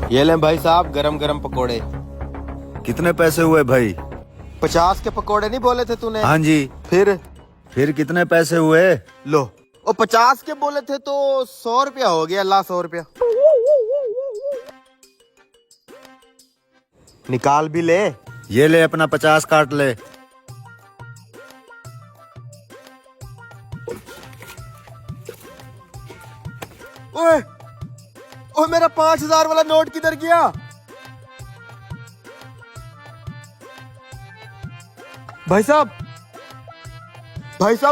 ये लें भाई साहब गरम गरम पकोड़े। कितने पैसे हुए भाई? 50 के पकोड़े नहीं बोले थे तूने? हाँ जी। फिर कितने पैसे हुए? लो, वो 50 के बोले थे तो 100 रुपया हो गया। ला 100 रुपया निकाल भी ले। ये ले अपना 50 काट ले। ओए ओए, मेरा 5000 वाला नोट किधर गया? भाई साहब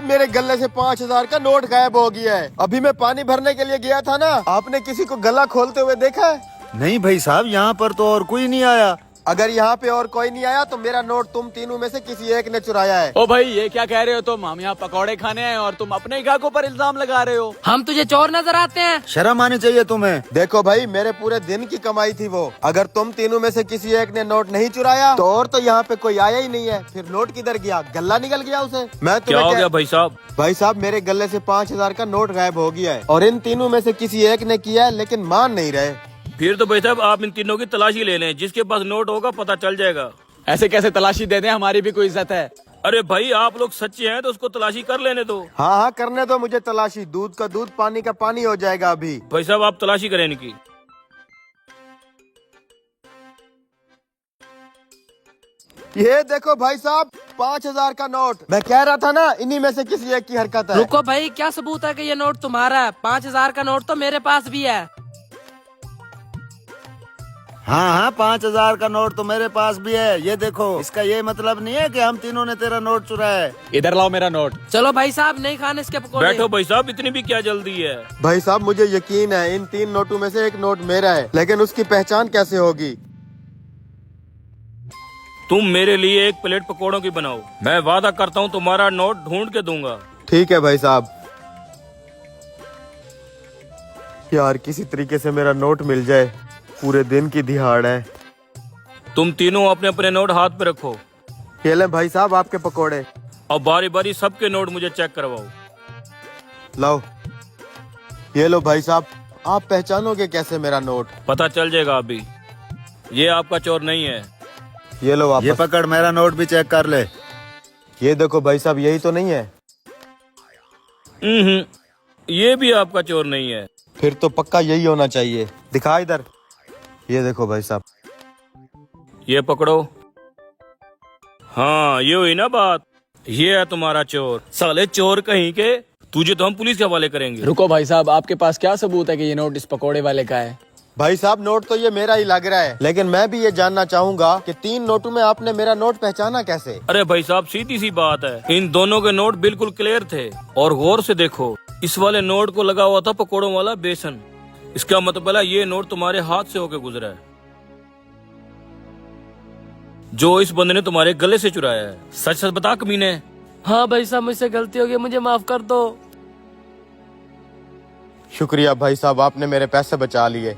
मेरे गले से 5000 का नोट गायब हो गया है। अभी मैं पानी भरने के लिए गया था ना, आपने किसी को गला खोलते हुए देखा है? नहीं भाई साहब, यहाँ पर तो और कोई नहीं आया। अगर यहाँ पे और कोई नहीं आया तो मेरा नोट तुम तीनों में से किसी एक ने चुराया है। ओ भाई, ये क्या कह रहे हो तुम? हम यहाँ पकौड़े खाने आए और तुम अपने ही ग्राहकों पर इल्जाम लगा रहे हो। हम तुझे चोर नजर आते हैं? शर्म आनी चाहिए तुम्हें। देखो भाई, मेरे पूरे दिन की कमाई थी वो। अगर तुम तीनों में से किसी एक ने नोट नहीं चुराया तो और तो यहाँ पे कोई आया ही नहीं है। फिर नोट किधर गया? गला निकल गया उसे। मैं क्या हो गया भाई साहब? भाई साहब, मेरे गले से 5000 का नोट गायब हो गया है और इन तीनों में से किसी एक ने किया है, लेकिन मान नहीं रहे। फिर तो भाई साहब आप इन तीनों की तलाशी ले लें, जिसके पास नोट होगा पता चल जाएगा। ऐसे कैसे तलाशी दे दें? हमारी भी कोई इज्जत है। अरे भाई, आप लोग सच्चे हैं तो उसको तलाशी कर लेने दो। हाँ हाँ, करने दो मुझे तलाशी। दूध का दूध, पानी का पानी हो जाएगा अभी। भाई साहब आप तलाशी करें इनकी। ये देखो भाई साहब, 5000 का नोट। मैं कह रहा था ना, इन्हीं में से किसी एक की हरकत है। रुको भाई, क्या सबूत है कि ये नोट तुम्हारा है? 5000 का नोट तो मेरे पास भी है। हाँ, 5000 का नोट तो मेरे पास भी है। ये देखो, इसका ये मतलब नहीं है कि हम तीनों ने तेरा नोट चुराया है। इधर लाओ मेरा नोट। चलो भाई साहब, नहीं खाने इसके पकोड़े। बैठो भाई साहब, इतनी भी क्या जल्दी है? भाई साहब, मुझे यकीन है इन 3 नोटों में से एक नोट मेरा है, लेकिन उसकी पहचान कैसे होगी? तुम मेरे लिए एक प्लेट पकोड़ों की बनाओ, मैं वादा करता हूँ तुम्हारा नोट ढूंढ के दूंगा। ठीक है भाई साहब। यार, किसी तरीके से मेरा नोट मिल जाए। पूरे दिन की दिहाड़ है। तुम तीनों अपने अपने नोट हाथ पे रखो। ये लें भाई साहब आपके पकोड़े। और बारी बारी सबके नोट मुझे चेक करवाओ। लाओ, ये लो भाई साहब। आप पहचानोगे कैसे मेरा नोट? पता चल जाएगा अभी। ये आपका चोर नहीं है। ये लो वापस। ये पकड़, मेरा नोट भी चेक कर ले। ये देखो भाई साहब, यही तो नहीं है? ये भी आपका चोर नहीं है। फिर तो पक्का यही होना चाहिए। दिखा इधर। ये देखो भाई साहब। ये पकड़ो। हाँ, ये हुई ना बात। ये है तुम्हारा चोर। साले चोर कहीं के, तुझे तो हम पुलिस के हवाले करेंगे। रुको भाई साहब, आपके पास क्या सबूत है कि ये नोट इस पकोड़े वाले का है? भाई साहब, नोट तो ये मेरा ही लग रहा है, लेकिन मैं भी ये जानना चाहूंगा कि 3 नोटों में आपने मेरा नोट पहचाना कैसे? अरे भाई साहब, सीधी सी बात है, इन दोनों के नोट बिल्कुल क्लियर थे। और गौर से देखो, इस वाले नोट को लगा हुआ था पकोड़ों वाला बेसन। इसका मतलब है ये नोट तुम्हारे हाथ से होके गुजरा है, जो इस बंदे ने तुम्हारे गले से चुराया है। सच सच बता कमीने। हाँ भाई साहब, मुझसे गलती हो गई, मुझे माफ कर दो। शुक्रिया भाई साहब, आपने मेरे पैसे बचा लिए।